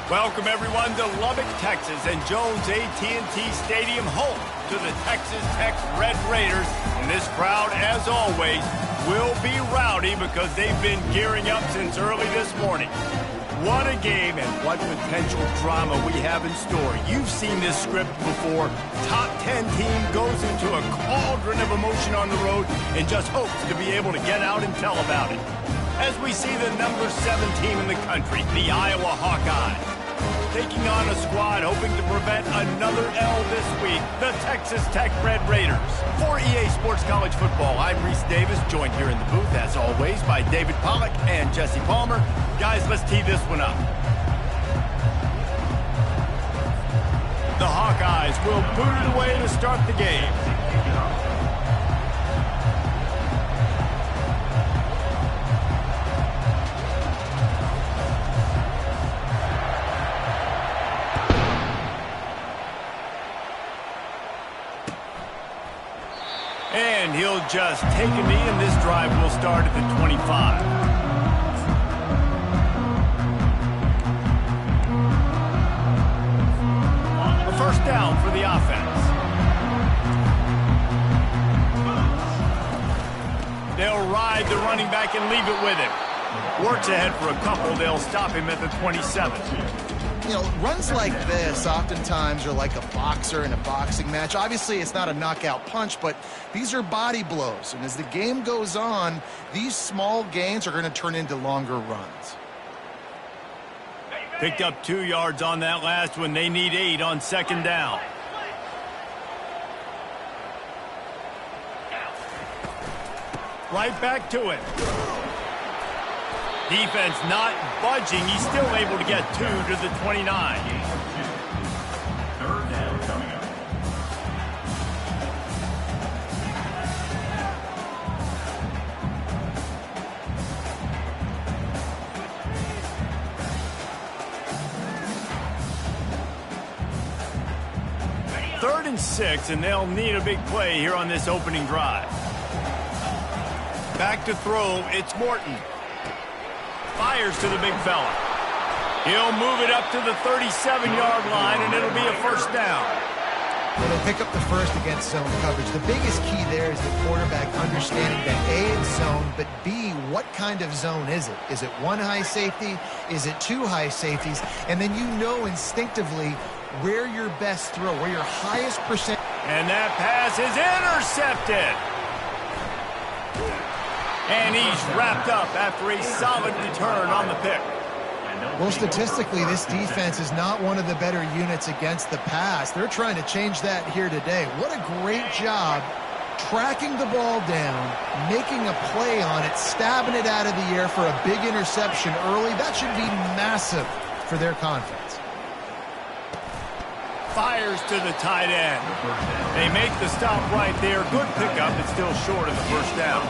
Welcome, everyone, to Lubbock, Texas, and Jones AT&T Stadium, home to the Texas Tech Red Raiders. And this crowd, as always, will be rowdy because they've been gearing up since early this morning. What a game and what potential drama we have in store. You've seen this script before. Top 10 team goes into a cauldron of emotion on the road and just hopes to be able to get out and tell about it. As we see the number 7 team in the country, the Iowa Hawkeyes, taking on a squad hoping to prevent another L this week, the Texas Tech Red Raiders. For EA Sports College Football, I'm Reese Davis, joined here in the booth, as always, by David Pollack and Jesse Palmer. Guys, let's tee this one up. The Hawkeyes will boot it away to start the game. And he'll just take a knee, and this drive will start at the 25. A first down for the offense. They'll ride the running back and leave it with him. Works ahead for a couple. They'll stop him at the 27. You know, runs like this oftentimes are like a boxer in a boxing match. Obviously, it's not a knockout punch, but these are body blows. And as the game goes on, these small gains are going to turn into longer runs. Picked up 2 yards on that last one. They need 8 on second down. Right back to it. Defense not budging. He's still able to get 2 to the 29. Third down coming up. Third and 6, and they'll need a big play here on this opening drive. Back to throw. It's Morton. Fires to the big fella. He'll move it up to the 37-yard line, and it'll be a first down. Well, they pick up the first against zone coverage. The biggest key there is the quarterback understanding that A, it's zone, but B, what kind of zone is it? Is it one high safety? Is it 2 high safeties? And then you know instinctively where your best throw, where your highest percent. And that pass is intercepted. And he's wrapped up after a solid return on the pick. Well, statistically, this defense is not one of the better units against the pass. They're trying to change that here today. What a great job tracking the ball down, making a play on it, stabbing it out of the air for a big interception early. That should be massive for their confidence. Fires to the tight end. They make the stop right there. Good pickup. It's still short of the first down.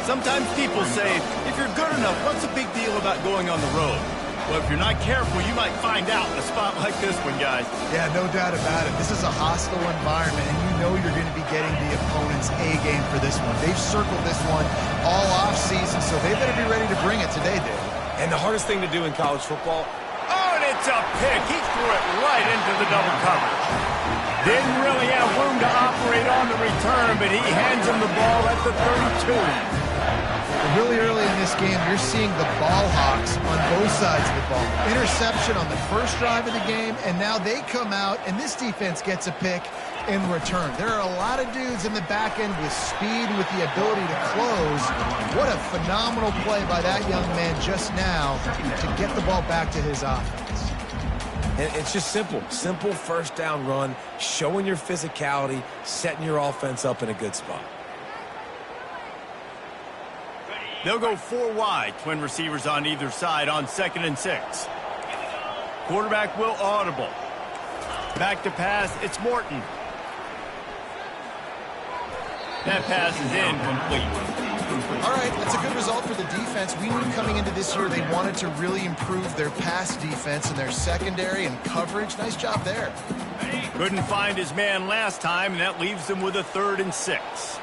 Sometimes people say, if you're good enough, what's the big deal about going on the road? Well, if you're not careful, you might find out in a spot like this one, guys. Yeah, no doubt about it. This is a hostile environment, and you know you're going to be getting the opponent's A game for this one. They've circled this one all offseason, so they better be ready to bring it today, Dave. And the hardest thing to do in college football. Oh, and it's a pick. He threw it right into the double coverage. Didn't really have room to operate on the return, but he hands him the ball at the 32. Really early in this game, you're seeing the ball hawks on both sides of the ball. Interception on the first drive of the game, and now they come out, and this defense gets a pick in return. There are a lot of dudes in the back end with speed, with the ability to close. What a phenomenal play by that young man just now to get the ball back to his offense. And it's just simple. Simple first down run, showing your physicality, setting your offense up in a good spot. They'll go 4 wide, twin receivers on either side on 2nd and 6. Quarterback will audible. Back to pass, it's Morton. That pass is incomplete. All right, that's a good result for the defense. We knew coming into this year they wanted to really improve their pass defense and their secondary and coverage. Nice job there. Couldn't find his man last time, and that leaves them with a 3rd and 6.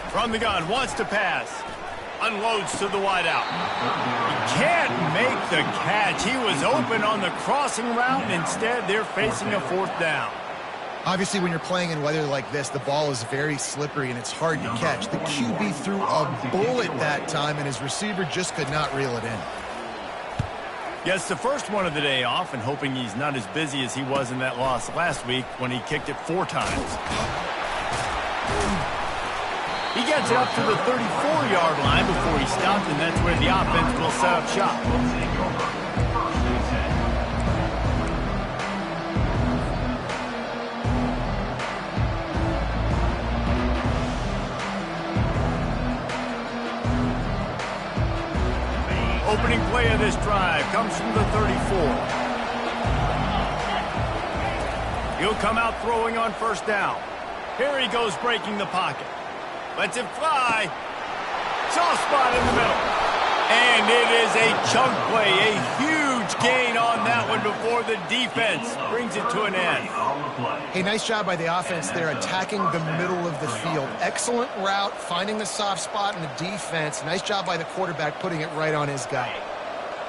From the gun, wants to pass. Unloads to the wideout. He can't make the catch. He was open on the crossing route, and instead they're facing a 4th down. Obviously, when you're playing in weather like this, the ball is very slippery and it's hard to catch. The QB threw a bullet that time, and his receiver just could not reel it in. Gets the first one of the day off, and hoping he's not as busy as he was in that loss last week when he kicked it 4 times. He gets it up to the 34-yard line before he stopped, and that's where the offense will set up shop. Opening play of this drive comes from the 34. He'll come out throwing on 1st down. Here he goes breaking the pocket. Lets it fly. Soft spot in the middle. And it is a chunk play. A huge gain on that one before the defense brings it to an end. Hey, nice job by the offense there attacking the middle of the field. Excellent route, finding the soft spot in the defense. Nice job by the quarterback putting it right on his guy.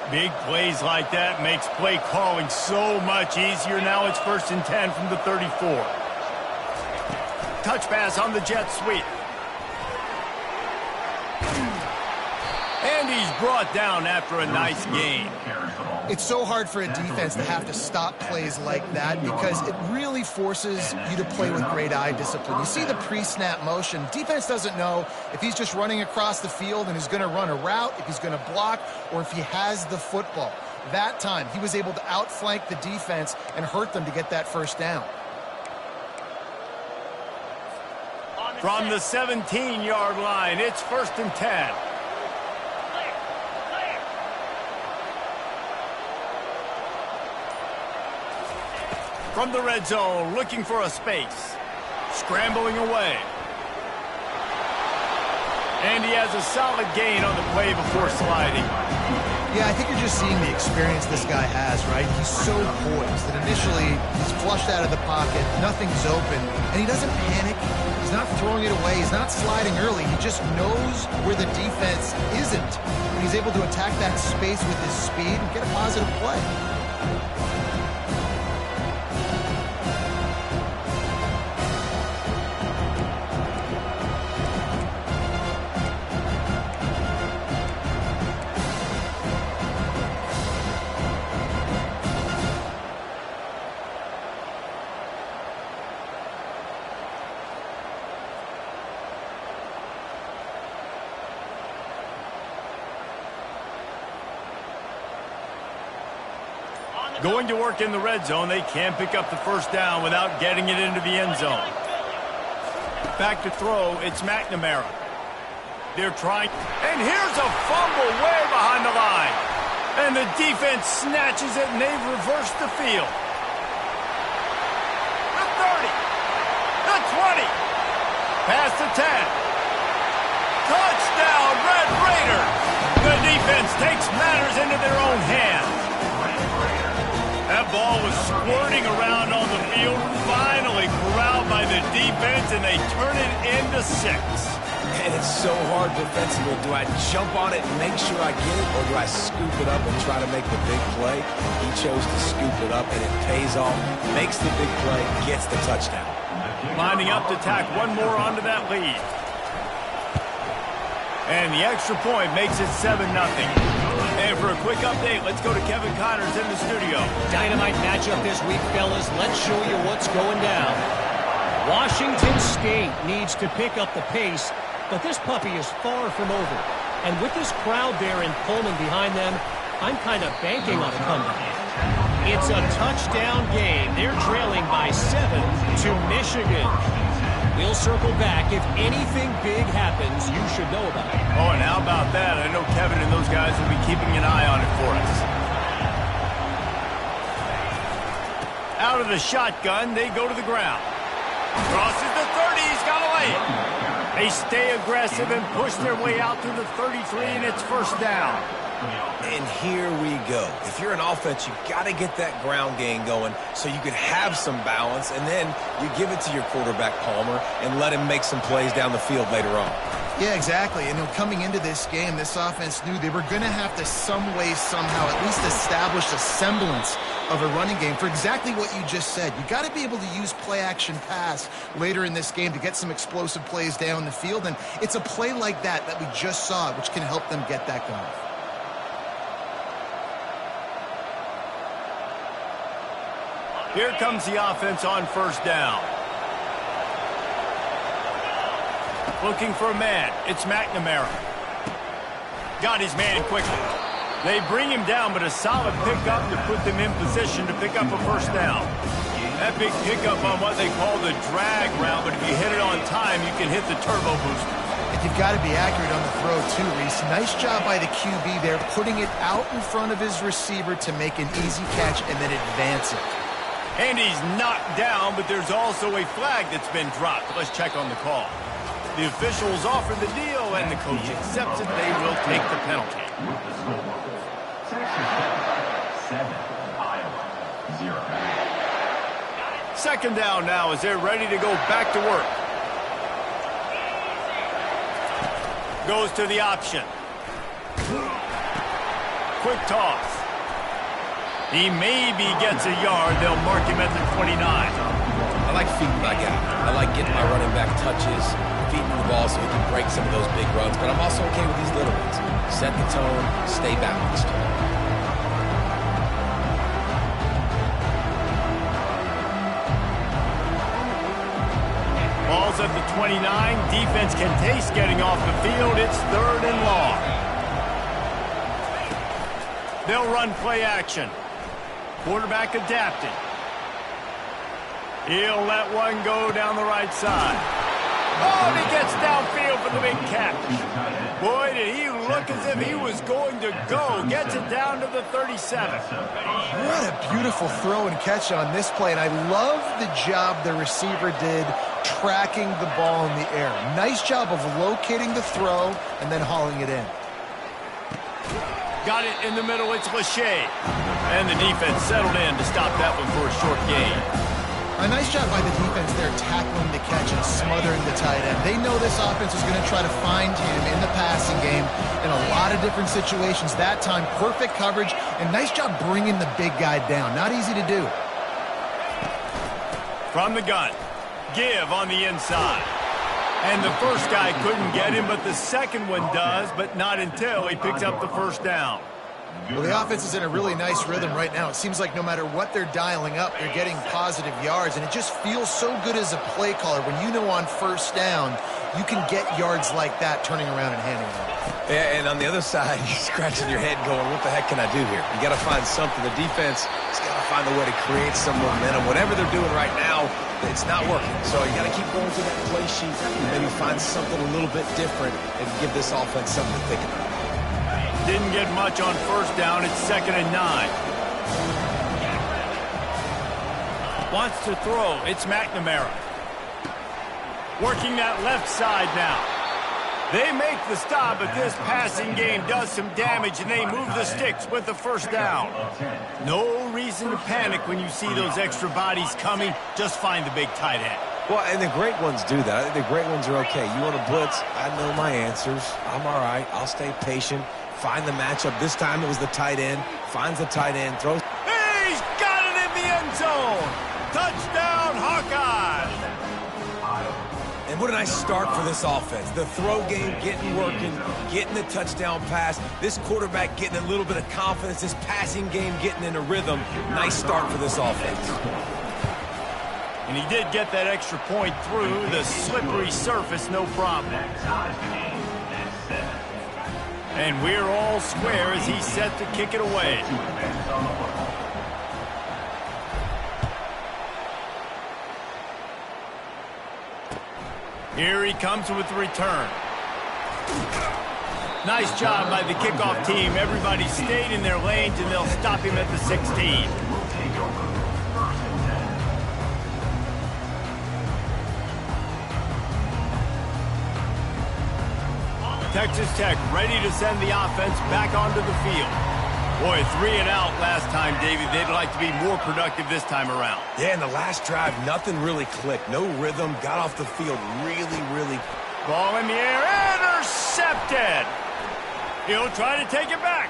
Big plays like that makes play calling so much easier. Now it's 1st and 10 from the 34. Touch pass on the jet sweep. And he's brought down after a nice gain. It's so hard for a defense to have to stop plays like that because it really forces you to play with great eye discipline. You see the pre-snap motion. Defense doesn't know if he's just running across the field and is going to run a route, if he's going to block, or if he has the football. That time, he was able to outflank the defense and hurt them to get that 1st down. From the 17-yard line, it's 1st and 10. From the red zone, looking for a space. Scrambling away. And he has a solid gain on the play before sliding. Yeah, I think you're just seeing the experience this guy has, right? He's so poised that initially he's flushed out of the pocket, nothing's open, and he doesn't panic. He's not throwing it away. He's not sliding early. He just knows where the defense isn't. And he's able to attack that space with his speed and get a positive play. Going to work in the red zone, they can't pick up the 1st down without getting it into the end zone. Back to throw, it's McNamara. They're trying, and here's a fumble way behind the line. And the defense snatches it, and they've reversed the field. The 30, the 20, past the 10. Touchdown, Red Raiders! The defense takes matters into their own hands. That ball was squirting around on the field, finally corralled by the defense, and they turn it into 6. And it's so hard defensively. Do I jump on it and make sure I get it, or do I scoop it up and try to make the big play? He chose to scoop it up, and it pays off, makes the big play, gets the touchdown. Lining up to tack one more onto that lead. And the extra point makes it 7-0. And for a quick update, let's go to Kevin Connors in the studio. Dynamite matchup this week, fellas. Let's show you what's going down. Washington State needs to pick up the pace, but this puppy is far from over. And with this crowd there in Pullman behind them, I'm kind of banking on a comeback. It's a touchdown game. They're trailing by 7 to Michigan. We'll circle back. If anything big happens, you should know about it. Oh, and how about that? I know Kevin and those guys will be keeping an eye on it for us. Out of the shotgun, they go to the ground. Crosses the 30, he's got to lay it. They stay aggressive and push their way out to the 33, and it's 1st down. And here we go. If you're an offense, you've got to get that ground game going so you can have some balance, and then you give it to your quarterback, Palmer, and let him make some plays down the field later on. Yeah, exactly. And coming into this game, this offense knew they were going to have to some way, somehow, at least establish a semblance of a running game for exactly what you just said. You got to be able to use play-action pass later in this game to get some explosive plays down the field. And it's a play like that we just saw, which can help them get that going. Here comes the offense on first down. Looking for a man. It's McNamara. Got his man quickly. They bring him down, but a solid pickup to put them in position to pick up a first down. That big pickup on what they call the drag route, but if you hit it on time, you can hit the turbo booster. And you've got to be accurate on the throw, too, Reese. Nice job by the QB there, putting it out in front of his receiver to make an easy catch and then advance it. And he's knocked down, but there's also a flag that's been dropped. Let's check on the call. The officials offer the deal, and the coach accepts it. They will take the penalty. Second down now as they're ready to go back to work. Goes to the option. Quick toss. He maybe gets a yard. They'll mark him at the 29. I like feeding my guy. I like getting my running back touches, feeding the ball so he can break some of those big runs. But I'm also okay with these little ones. Set the tone, stay balanced. Ball's at the 29. Defense can taste getting off the field. It's 3rd and long. They'll run play action. Quarterback adapted. He'll let one go down the right side. Oh, and he gets downfield for the big catch. Boy, did he look as if he was going to go. Gets it down to the 37. What a beautiful throw and catch on this play. And I love the job the receiver did tracking the ball in the air. Nice job of locating the throw and then hauling it in. Got it in the middle. It's Lachey. And the defense settled in to stop that one for a short gain. A nice job by the defense there tackling the catch and smothering the tight end. They know this offense is going to try to find him in the passing game in a lot of different situations. That time, perfect coverage, and nice job bringing the big guy down. Not easy to do. From the gun, give on the inside. And the first guy couldn't get him, but the second one does, but not until he picks up the first down. Well, the offense is in a really nice rhythm right now. It seems like no matter what they're dialing up, they're getting positive yards, and it just feels so good as a play caller when you know on first down you can get yards like that turning around and handing it off. Yeah, and on the other side, you're scratching your head going, what the heck can I do here? You got to find something. The defense has got to find a way to create some momentum. Whatever they're doing right now, it's not working. So you got to keep going to that play sheet and maybe find something a little bit different and give this offense something to think about. Didn't get much on first down. It's 2nd and 9. Wants to throw. It's McNamara. Working that left side now. They make the stop, but this passing game does some damage, and they move the sticks with the first down. No reason to panic when you see those extra bodies coming. Just find the big tight end. Well, and the great ones do that. I think the great ones are okay. You want to blitz? I know my answers. I'm all right. I'll stay patient. Find the matchup. This time it was the tight end. Finds the tight end. Throws. He's got it in the end zone. Touchdown, Hawkeyes. And what a nice start for this offense. The throw game getting working, getting the touchdown pass. This quarterback getting a little bit of confidence. This passing game getting in a rhythm. Nice start for this offense. And he did get that extra point through the slippery surface, no problem. And we're all square as he's set to kick it away. Here he comes with the return. Nice job by the kickoff team. Everybody stayed in their lanes, and they'll stop him at the 16. Texas Tech ready to send the offense back onto the field. Boy, 3 and out last time, Davey. They'd like to be more productive this time around. Yeah, in the last drive, nothing really clicked. No rhythm. Got off the field really. Ball in the air. Intercepted. He'll try to take it back.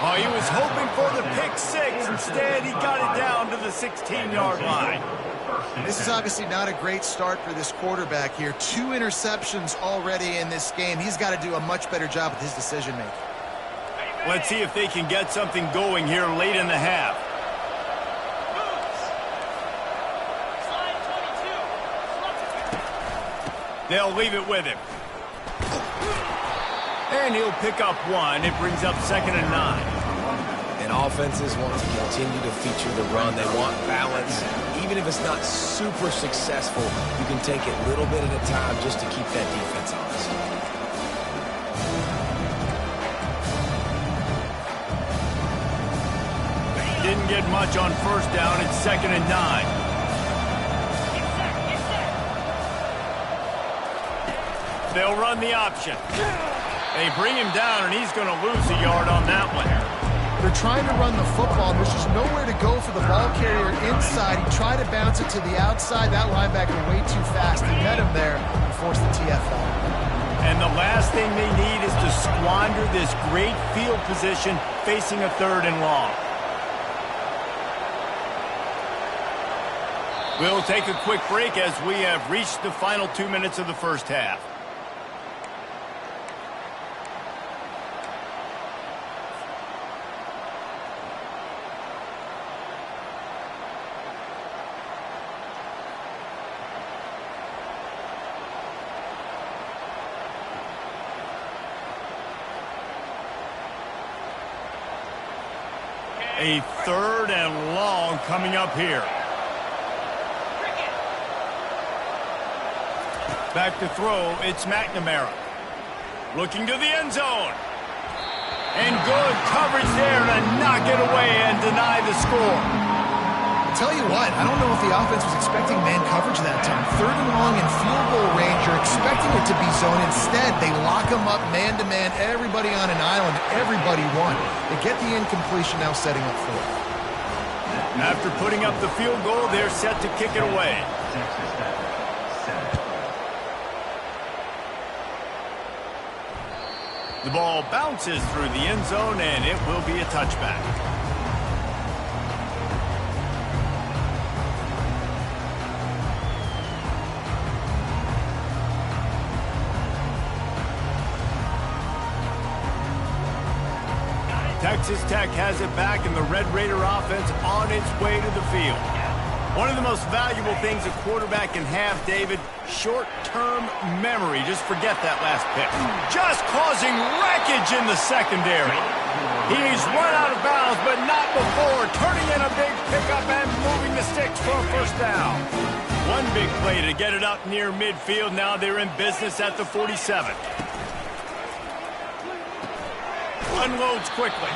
Oh, he was hoping for the pick six. Instead, he got it down to the 16-yard line. This is obviously not a great start for this quarterback here. 2 interceptions already in this game. He's got to do a much better job with his decision-making. Let's see if they can get something going here late in the half. They'll leave it with him. And he'll pick up 1. It brings up 2nd and 9. And offenses want to continue to feature the run. They want balance. Even if it's not super successful, you can take it little bit at a time just to keep that defense honest. Didn't get much on 1st down. It's 2nd and 9. They'll run the option. They bring him down, and he's going to lose a yard on that one. They're trying to run the football. There's just nowhere to go for the ball carrier inside. He tried to bounce it to the outside. That linebacker way too fast. He met him there and forced the TFL. And the last thing they need is to squander this great field position facing a 3rd and long. We'll take a quick break as we have reached the final 2 minutes of the first half. A 3rd and long coming up here. Back to throw, it's McNamara. Looking to the end zone. And good coverage there to knock it away and deny the score. Tell you what, I don't know if the offense was expecting man coverage that time. 3rd and long in field goal range. You're expecting it to be zone. Instead, they lock them up man-to-man. Everybody on an island. Everybody won. They get the incompletion, now setting up 4th. After putting up the field goal, they're set to kick it away. The ball bounces through the end zone, and it will be a touchback. Texas Tech has it back, and the Red Raider offense on its way to the field. One of the most valuable things a quarterback can have, David, short-term memory. Just forget that last pick. Just causing wreckage in the secondary. He's run out of bounds, but not before turning in a big pickup and moving the sticks for a 1st down. One big play to get it up near midfield. Now they're in business at the 47. Unloads quickly.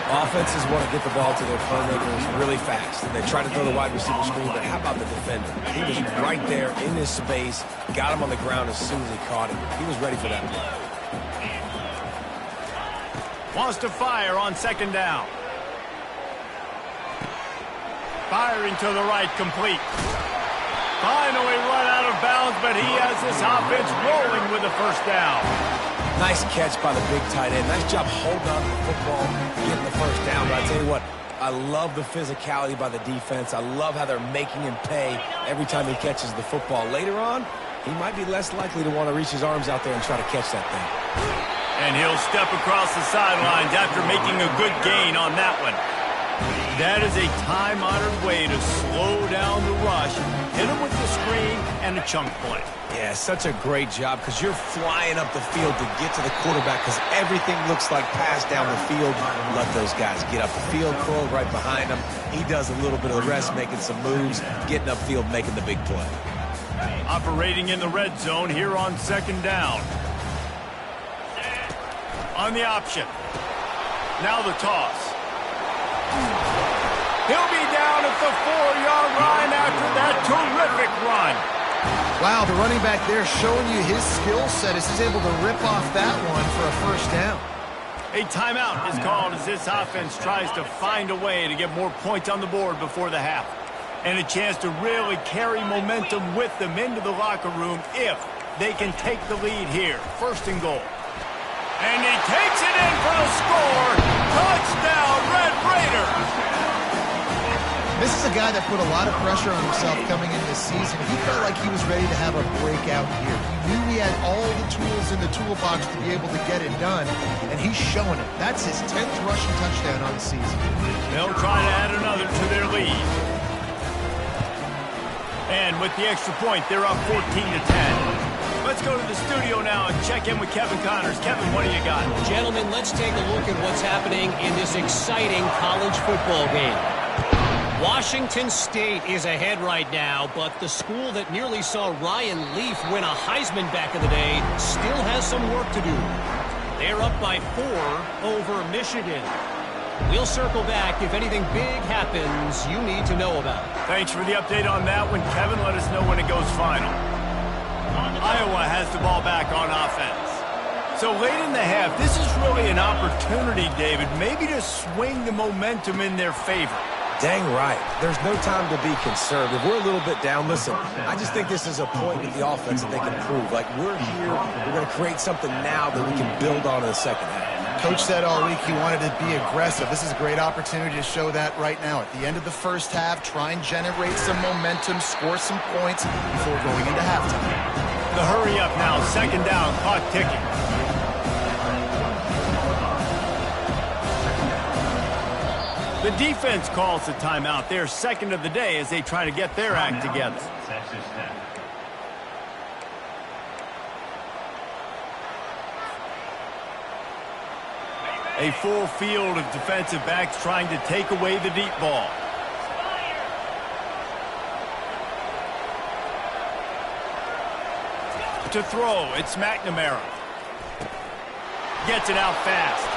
Offenses want to get the ball to their playmakers really fast. And they try to throw the wide receiver screen, but how about the defender? He was right there in his space, got him on the ground as soon as he caught him. He was ready for that play. Wants to fire on 2nd down. Firing to the right, complete. Finally run out of bounds, but he has this offense rolling with a 1st down. Nice catch by the big tight end. Nice job holding on to the football, getting the 1st down. But I tell you what, I love the physicality by the defense. I love how they're making him pay every time he catches the football. Later on, he might be less likely to want to reach his arms out there and try to catch that thing. And he'll step across the sidelines after making a good gain on that one. That is a time-honored way to slow down the rush, hit him with the screen, and a chunk play. Yeah, such a great job because you're flying up the field to get to the quarterback because everything looks like pass down the field. Let those guys get up the field, curl right behind him. He does a little bit of the rest, making some moves, getting upfield, making the big play. Operating in the red zone here on 2nd down. On the option. Now the toss. He'll be down at the 4-yard line after that terrific run. Wow, the running back there showing you his skill set as he's able to rip off that one for a 1st down. A timeout is called as this offense tries to find a way to get more points on the board before the half. And a chance to really carry momentum with them into the locker room if they can take the lead here. 1st and goal. And he takes it in for the score. Touchdown, Red Raiders. This is a guy that put a lot of pressure on himself coming into this season. He felt like he was ready to have a breakout year. He knew he had all the tools in the toolbox to be able to get it done, and he's showing it. That's his 10th rushing touchdown on the season. They'll try to add another to their lead. And with the extra point, they're up 14-10. Let's go to the studio now and check in with Kevin Connors. Kevin, what do you got? Gentlemen, let's take a look at what's happening in this exciting college football game. Washington State is ahead right now, but the school that nearly saw Ryan Leaf win a Heisman back in the day still has some work to do. They're up by 4 over Michigan. We'll circle back if anything big happens you need to know about. Thanks for the update on that one, Kevin. Let us know when it goes final. Iowa has the ball back on offense. So late in the half, this is really an opportunity, David, maybe to swing the momentum in their favor. Dang right. There's no time to be conservative. We're a little bit down. Listen, I just think this is a point with the offense that they can prove. Like, we're here, we're going to create something now that we can build on in the second half. Coach said all week he wanted to be aggressive. This is a great opportunity to show that right now. At the end of the first half, try and generate some momentum, score some points before going into halftime. The hurry up now, 2nd down, clock ticking. The defense calls the timeout. Their 2nd of the day as they try to get their act together. A full field of defensive backs trying to take away the deep ball. To throw, it's McNamara. Gets it out fast.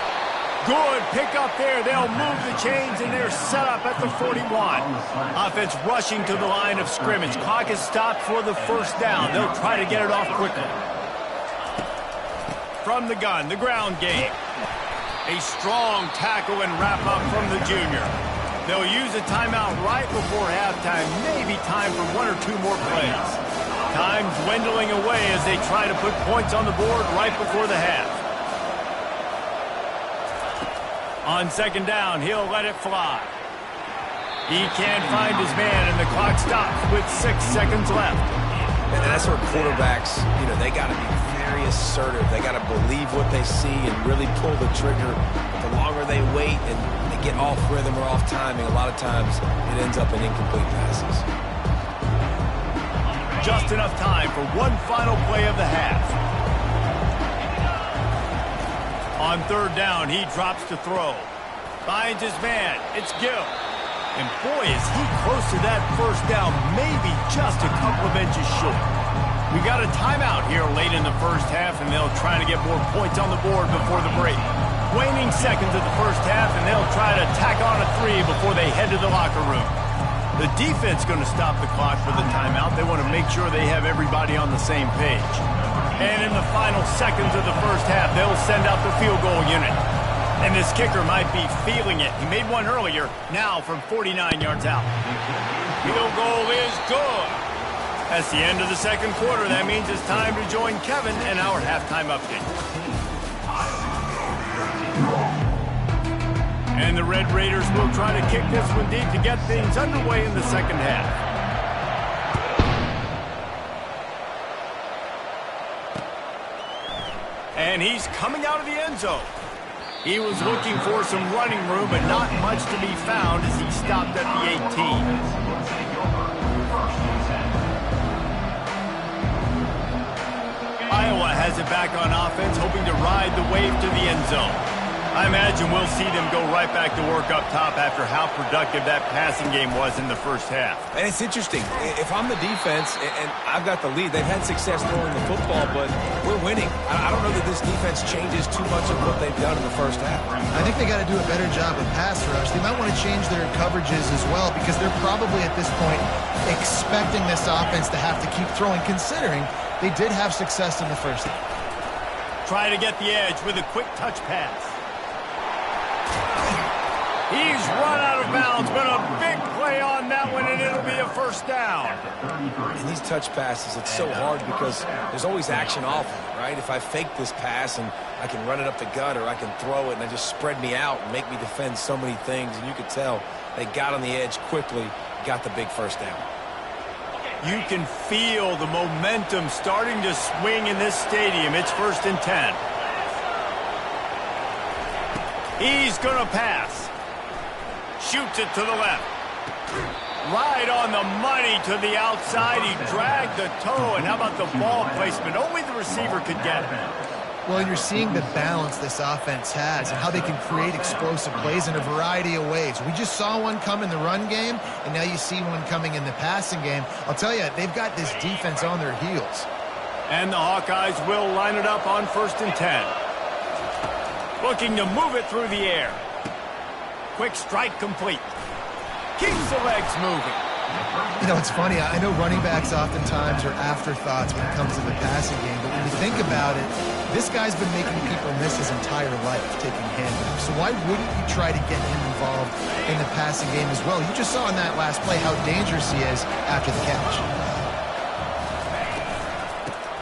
Good pick up there. They'll move the chains, and they're set up at the 41. Offense rushing to the line of scrimmage. Clock is stopped for the 1st down. They'll try to get it off quickly. From the gun, the ground game. A strong tackle and wrap-up from the junior. They'll use a timeout right before halftime. Maybe time for 1 or 2 more plays. Time dwindling away as they try to put points on the board right before the half. On 2nd down, he'll let it fly. He can't find his man, and the clock stops with 6 seconds left. And that's where quarterbacks, they got to be very assertive. They got to believe what they see and really pull the trigger. But the longer they wait and they get off rhythm or off timing, a lot of times it ends up in incomplete passes. Just enough time for one final play of the half. On 3rd down, he drops to throw. Finds his man. It's Gill. And boy, is he close to that 1st down, maybe just a couple of inches short. We got a timeout here late in the 1st half, and they'll try to get more points on the board before the break. Waning seconds of the 1st half, and they'll try to tack on a 3 before they head to the locker room. The defense going to stop the clock for the timeout. They want to make sure they have everybody on the same page. And in the final seconds of the 1st half, they'll send out the field goal unit. And this kicker might be feeling it. He made one earlier, now from 49 yards out. Field goal is good. That's the end of the 2nd quarter. That means it's time to join Kevin in our halftime update. And the Red Raiders will try to kick this one deep to get things underway in the 2nd half. And he's coming out of the end zone. He was looking for some running room, but not much to be found as he stopped at the 18. Iowa has it back on offense, hoping to ride the wave to the end zone. I imagine we'll see them go right back to work up top after how productive that passing game was in the 1st half. And it's interesting. If I'm the defense and I've got the lead, they've had success throwing the football, but we're winning. I don't know that this defense changes too much of what they've done in the 1st half. I think they got to do a better job with pass rush. They might want to change their coverages as well because they're probably at this point expecting this offense to have to keep throwing, considering they did have success in the 1st half. Try to get the edge with a quick touch pass. He's run out of bounds, but a big play on that going, and it'll be a first down. And these touch passes, it's so hard because there's always action off of it, right? If I fake this pass and I can run it up the gut, or I can throw it and they just spread me out and make me defend so many things, and you could tell they got on the edge quickly, got the big first down. You can feel the momentum starting to swing in this stadium. It's 1st and 10. He's going to pass. Shoots it to the left. Right on the money to the outside. He dragged the toe, and how about the ball placement? Only the receiver could get it. Well, and you're seeing the balance this offense has and how they can create explosive plays in a variety of ways. We just saw one come in the run game, and now you see one coming in the passing game. I'll tell you, they've got this defense on their heels. And the Hawkeyes will line it up on 1st and 10. Looking to move it through the air. Quick strike complete. Keeps the legs moving. You know, it's funny. I know running backs oftentimes are afterthoughts when it comes to the passing game, but when you think about it, this guy's been making people miss his entire life taking handoffs. So why wouldn't you try to get him involved in the passing game as well? You just saw in that last play how dangerous he is after the catch.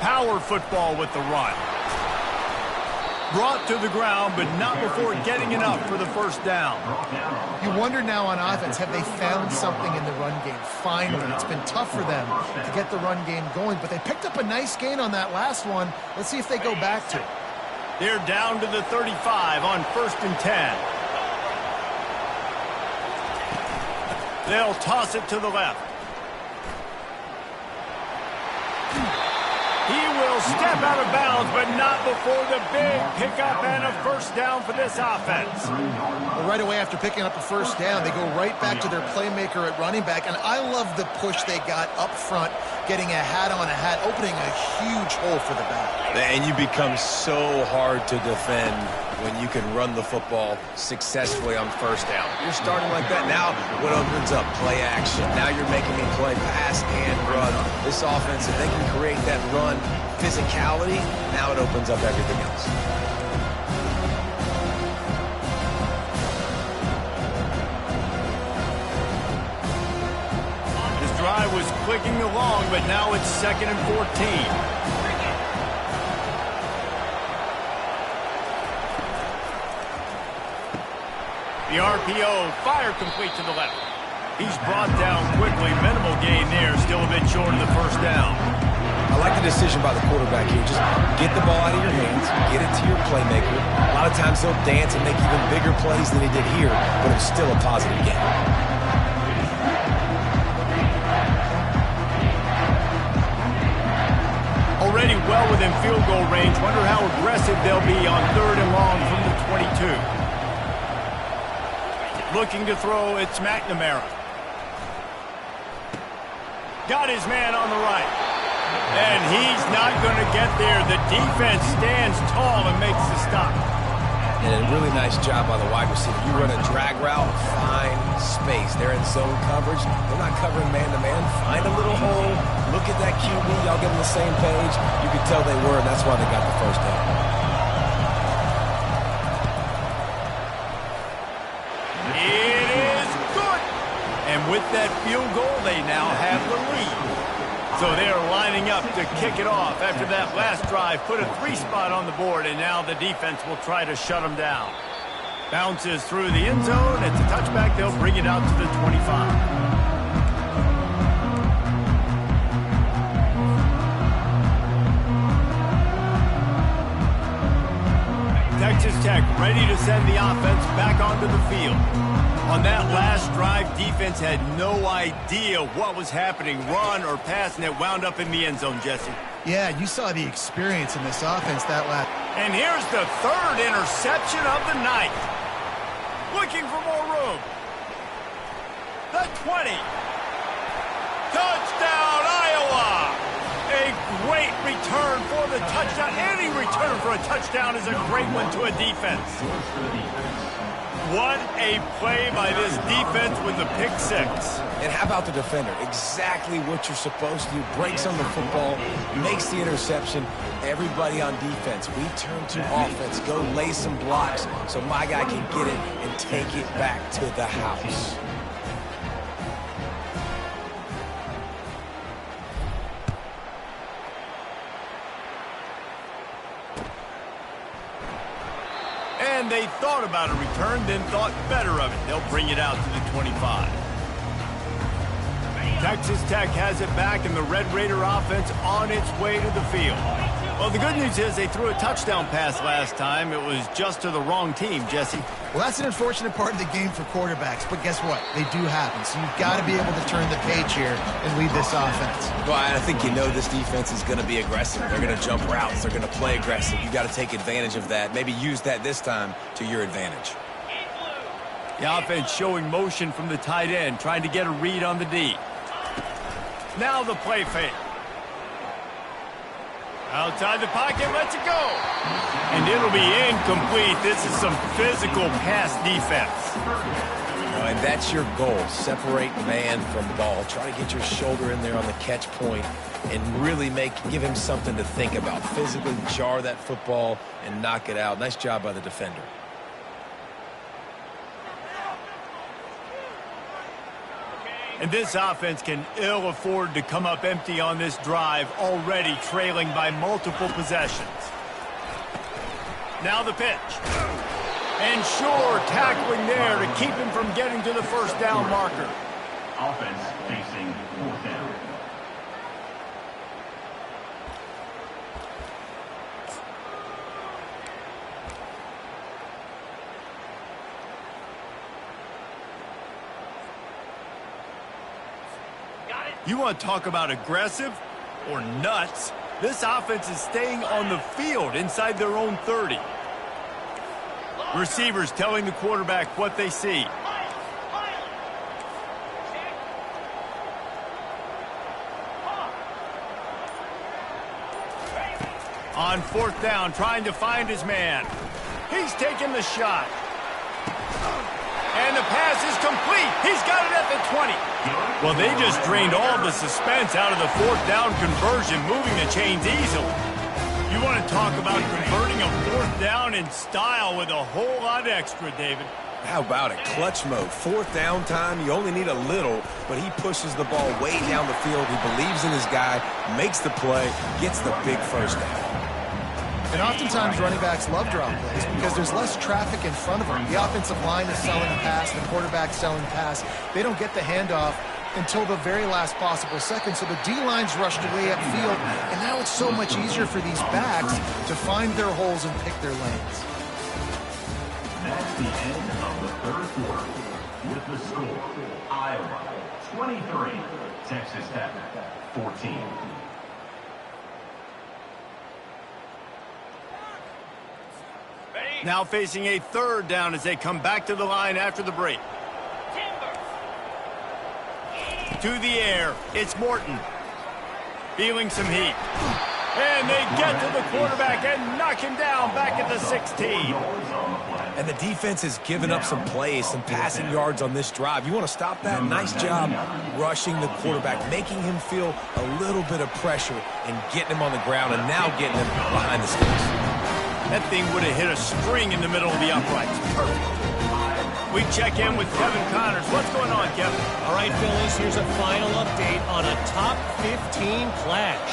Power football with the run. Brought to the ground, but not before getting enough for the first down. You wonder now on offense, have they found something in the run game? Finally, it's been tough for them to get the run game going, but they picked up a nice gain on that last one. Let's see if they go back to it. They're down to the 35 on 1st and 10. They'll toss it to the left. He will step out of bounds, but not before the big pickup and a first down for this offense. Well, right away after picking up a first down, they go right back to their playmaker at running back, and I love the push they got up front, getting a hat on a hat, opening a huge hole for the back. And you become so hard to defend when you can run the football successfully on first down. You're starting like that. Now what opens up? Play action. Now you're making me play pass and run. This offense, if they can create that run physicality, now it opens up everything else. This drive was clicking along, but now it's 2nd and 14. The RPO, fire complete to the left. He's brought down quickly. Minimal gain there, still a bit short of the first down. I like the decision by the quarterback here. Just get the ball out of your hands, get it to your playmaker. A lot of times he'll dance and make even bigger plays than he did here, but it's still a positive game. Already well within field goal range. Wonder how aggressive they'll be on 3rd and long from the 22. Looking to throw, it's McNamara. Got his man on the right. And he's not going to get there. The defense stands tall and makes the stop. And a really nice job by the wide receiver. You run a drag route, find space. They're in zone coverage. They're not covering man-to-man. Find a little hole. Look at that QB. Y'all get on the same page. You could tell they were, and that's why they got the first down. With that field goal, they now have the lead. So they're lining up to kick it off after that last drive. Put a 3-spot on the board, and now the defense will try to shut them down. Bounces through the end zone. It's a touchback. They'll bring it out to the 25. Texas Tech ready to send the offense back onto the field. On that last drive, defense had no idea what was happening, run or pass, and it wound up in the end zone, Jesse. Yeah, you saw the experience in this offense that last. And here's the 3rd interception of the night. Looking for more room. The 20. Touchdown, Iowa! A great return for the touchdown. Any return for a touchdown is a great one to a defense. What a play by this defense with the pick 6. And how about the defender? Exactly what you're supposed to do. Breaks on the football, makes the interception. Everybody on defense, we turn to offense. Go lay some blocks so my guy can get it and take it back to the house. And they thought about a return, then thought better of it. They'll bring it out to the 25. Texas Tech has it back, and the Red Raider offense on its way to the field. Well, the good news is they threw a touchdown pass last time. It was just to the wrong team, Jesse. Well, that's an unfortunate part of the game for quarterbacks, but guess what? They do happen. So you've got to be able to turn the page here and lead this offense. Well, I think you know this defense is going to be aggressive. They're going to jump routes. They're going to play aggressive. You got to take advantage of that. Maybe use that this time to your advantage. The offense showing motion from the tight end, trying to get a read on the D. Now the play fake. Outside the pocket, lets it go. And it'll be incomplete. This is some physical pass defense. And that's your goal. Separate man from ball. Try to get your shoulder in there on the catch point and really give him something to think about. Physically jar that football and knock it out. Nice job by the defender. And this offense can ill afford to come up empty on this drive, already trailing by multiple possessions. Now the pitch. And sure, tackling there to keep him from getting to the first down marker. Offense facing fourth down. You want to talk about aggressive or nuts? This offense is staying on the field inside their own 30. Receivers telling the quarterback what they see. On fourth down, trying to find his man. He's taking the shot. And the pass is complete. He's got it at the 20. Well, they just drained all the suspense out of the fourth down conversion, moving the chains easily. You want to talk about converting a fourth down in style with a whole lot extra, David. How about it? Clutch mode. Fourth down time, you only need a little, but he pushes the ball way down the field. He believes in his guy, makes the play, gets the big first down. And oftentimes running backs love drop plays because there's less traffic in front of them. The offensive line is selling a pass, the quarterback's selling a pass. They don't get the handoff until the very last possible second. So the D-line's rushed away upfield, and now it's so much easier for these backs to find their holes and pick their lanes. That's the end of the third quarter. With the score, Iowa 23, Texas Tech 14. Now facing a third down as they come back to the line after the break. To the air, it's Morton. Feeling some heat. And they get to the quarterback and knock him down back at the 16. And the defense has given up some plays, some passing yards on this drive. You want to stop that? Nice job rushing the quarterback, making him feel a little bit of pressure and getting him on the ground and now getting him behind the sticks. That thing would have hit a string in the middle of the uprights. Perfect. We check in with Kevin Connors. What's going on, Kevin? All right, Phillies, here's a final update on a top 15 clash.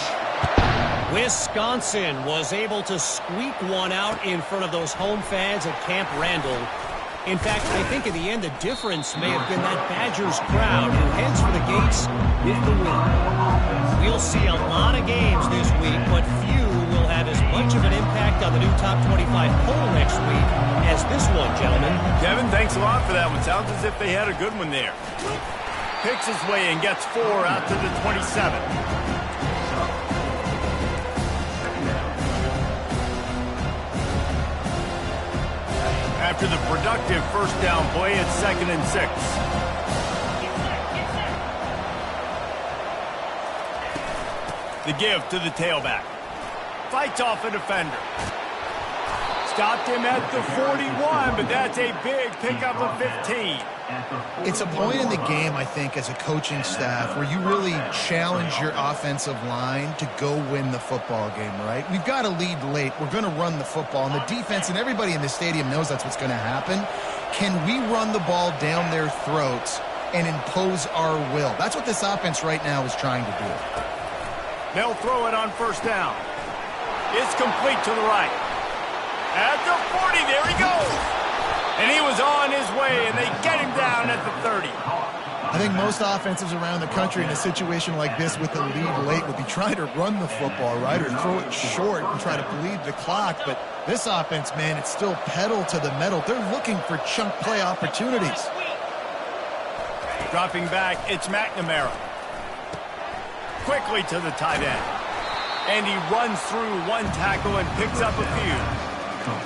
Wisconsin was able to squeak one out in front of those home fans at Camp Randall. In fact, I think in the end, the difference may have been that Badgers crowd who heads for the gates with the win. We'll see a lot of games this week, but few will have as much of an impact on the new top 25 poll next week as this one, gentlemen. Kevin, thanks a lot for that one. Sounds as if they had a good one there. Picks his way and gets 4 out to the 27. After the productive first down play, it's 2nd and 6. The give to the tailback. Fights off a defender. Stopped him at the 41, but that's a big pickup of 15. It's a point in the game, I think, as a coaching staff where you really challenge your offensive line to go win the football game, right? We've got to lead late. We're going to run the football, and the defense and everybody in the stadium knows that's what's going to happen. Can we run the ball down their throats and impose our will? That's what this offense right now is trying to do. They'll throw it on first down. It's complete to the right. At the 40, there he goes. And he was on his way, and they get him down at the 30. I think most offenses around the country in a situation like this with the lead late would be trying to run the football, right, or throw it short and try to bleed the clock. But this offense, man, it's still pedal to the metal. They're looking for chunk play opportunities. Dropping back, it's McNamara. Quickly to the tight end. And he runs through one tackle and picks up a few.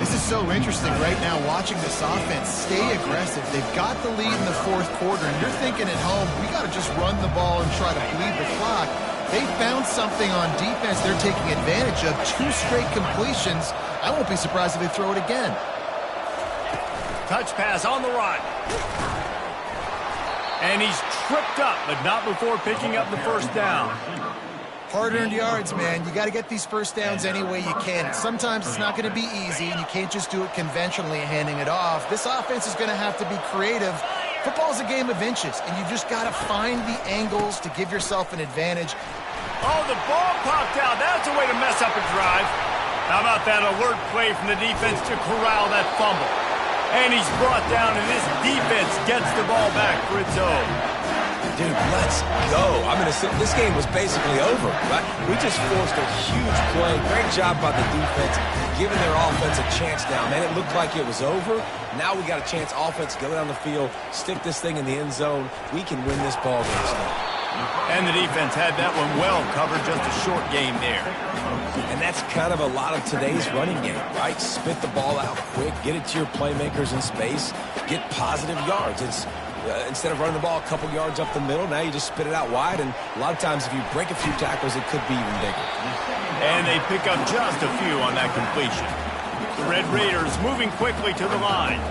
This is so interesting right now, watching this offense stay aggressive. They've got the lead in the fourth quarter, and you're thinking at home, we got to just run the ball and try to bleed the clock. They found something on defense they're taking advantage of. 2 straight completions. I won't be surprised if they throw it again. Touch pass on the run. And he's tripped up, but not before picking up the first down. Hard-earned yards, man. You got to get these first downs any way you can. Sometimes it's not going to be easy, and you can't just do it conventionally handing it off. This offense is going to have to be creative. Football is a game of inches, and you just got to find the angles to give yourself an advantage. Oh, the ball popped out. That's a way to mess up a drive. How about that alert play from the defense to corral that fumble? And he's brought down, and this defense gets the ball back for its own. Dude, let's go. I'm going to say this game was basically over, right? We just forced a huge play. Great job by the defense, giving their offense a chance now. Man, it looked like it was over. Now we got a chance, offense, go down the field, stick this thing in the end zone. We can win this ball game still. And the defense had that one well covered, just a short game there. And that's kind of a lot of today's running game, right? Spit the ball out quick, get it to your playmakers in space, get positive yards. It's instead of running the ball a couple yards up the middle, now you just spit it out wide, and a lot of times if you break a few tackles, it could be even bigger. And they pick up just a few on that completion. The Red Raiders moving quickly to the line.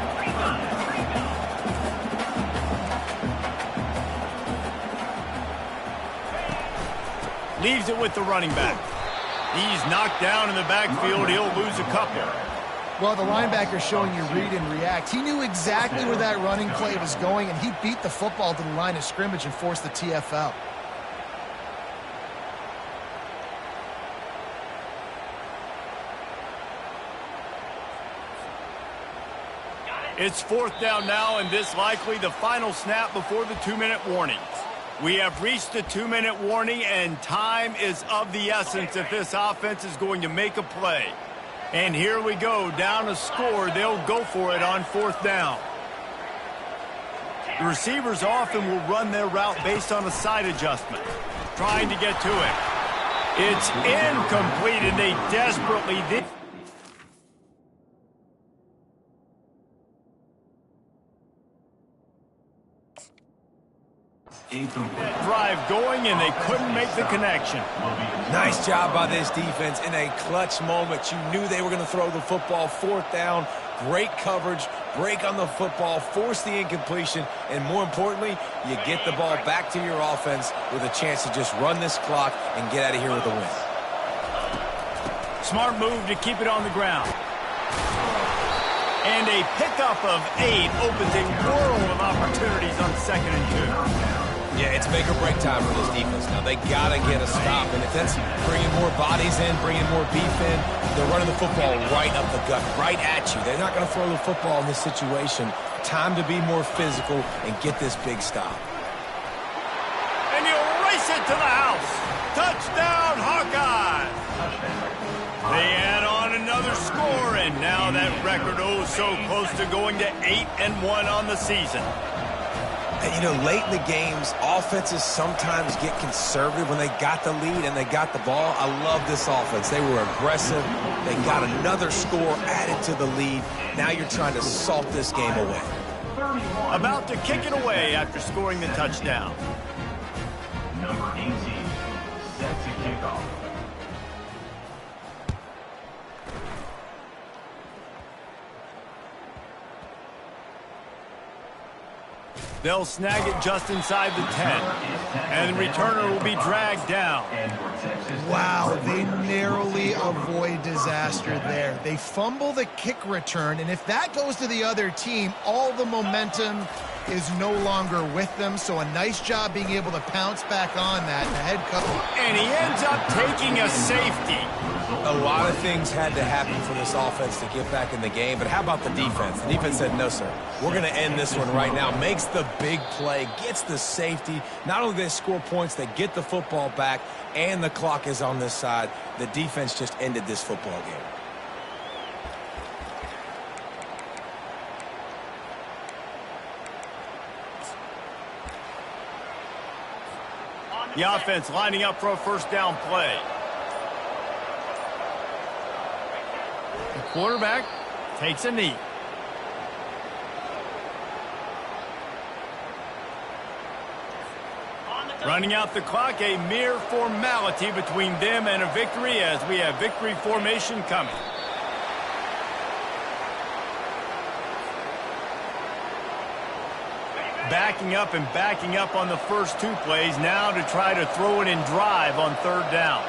Leaves it with the running back. He's knocked down in the backfield. He'll lose a couple. Well, the linebacker's showing you read and react. He knew exactly where that running play was going, and he beat the football to the line of scrimmage and forced the TFL. It's 4th down now, and this likely the final snap before the 2-minute warnings. We have reached the 2-minute warning, and time is of the essence if this offense is going to make a play. And here we go, down a score. They'll go for it on 4th down. The receivers often will run their route based on a side adjustment, trying to get to it. It's incomplete, and they desperately did. Drive going, and they couldn't make the connection. Nice job by this defense in a clutch moment. You knew they were going to throw the football. 4th down, great coverage, break on the football, force the incompletion, and more importantly, you get the ball back to your offense with a chance to just run this clock and get out of here with a win. Smart move to keep it on the ground. And a pickup of 8 opens a world of opportunities on 2nd and 2. Yeah, it's make or break time for this defense now. They got to get a stop, and if that's bringing more bodies in, bringing more beef in, they're running the football right up the gut, right at you. They're not going to throw the football in this situation. Time to be more physical and get this big stop. And you race it to the house. Touchdown, Hawkeyes! They add on another score, and now that record so close to going to 8-1 on the season. And, you know, late in the games, offenses sometimes get conservative when they got the lead and they got the ball. I love this offense. They were aggressive. They got another score added to the lead. Now you're trying to salt this game away. About to kick it away after scoring the touchdown. Number 18, set to kick off. They'll snag it just inside the 10. And the returner will be dragged down. Wow, they narrowly avoid disaster there. They fumble the kick return, and if that goes to the other team, all the momentum is no longer with them, so a nice job being able to pounce back on that. The head coach. And he ends up taking a safety. A lot of things had to happen for this offense to get back in the game, but how about the defense? The defense said, no, sir. We're going to end this one right now. Makes the big play, gets the safety. Not only do they score points, they get the football back, and the clock is on this side. The defense just ended this football game. The offense lining up for a first down play. The quarterback takes a knee. Running out the clock, a mere formality between them and a victory as we have victory formation coming. Backing up on the first two plays now to try to throw it in drive on third down.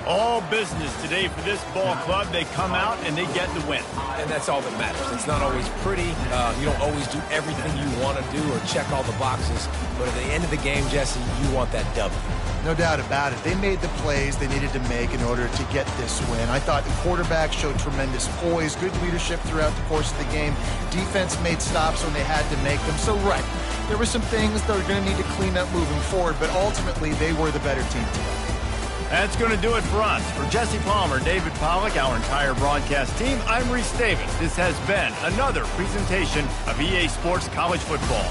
All business today for this ball club. They come out and they get the win. And that's all that matters. It's not always pretty. You don't always do everything you want to do or check all the boxes. But at the end of the game, Jesse, you want that W. No doubt about it. They made the plays they needed to make in order to get this win. I thought the quarterback showed tremendous poise, good leadership throughout the course of the game. Defense made stops when they had to make them. So, right, there were some things that were going to need to clean up moving forward, but ultimately they were the better team today. That's going to do it for us. For Jesse Palmer, David Pollack, our entire broadcast team, I'm Reese Davis. This has been another presentation of EA Sports College Football.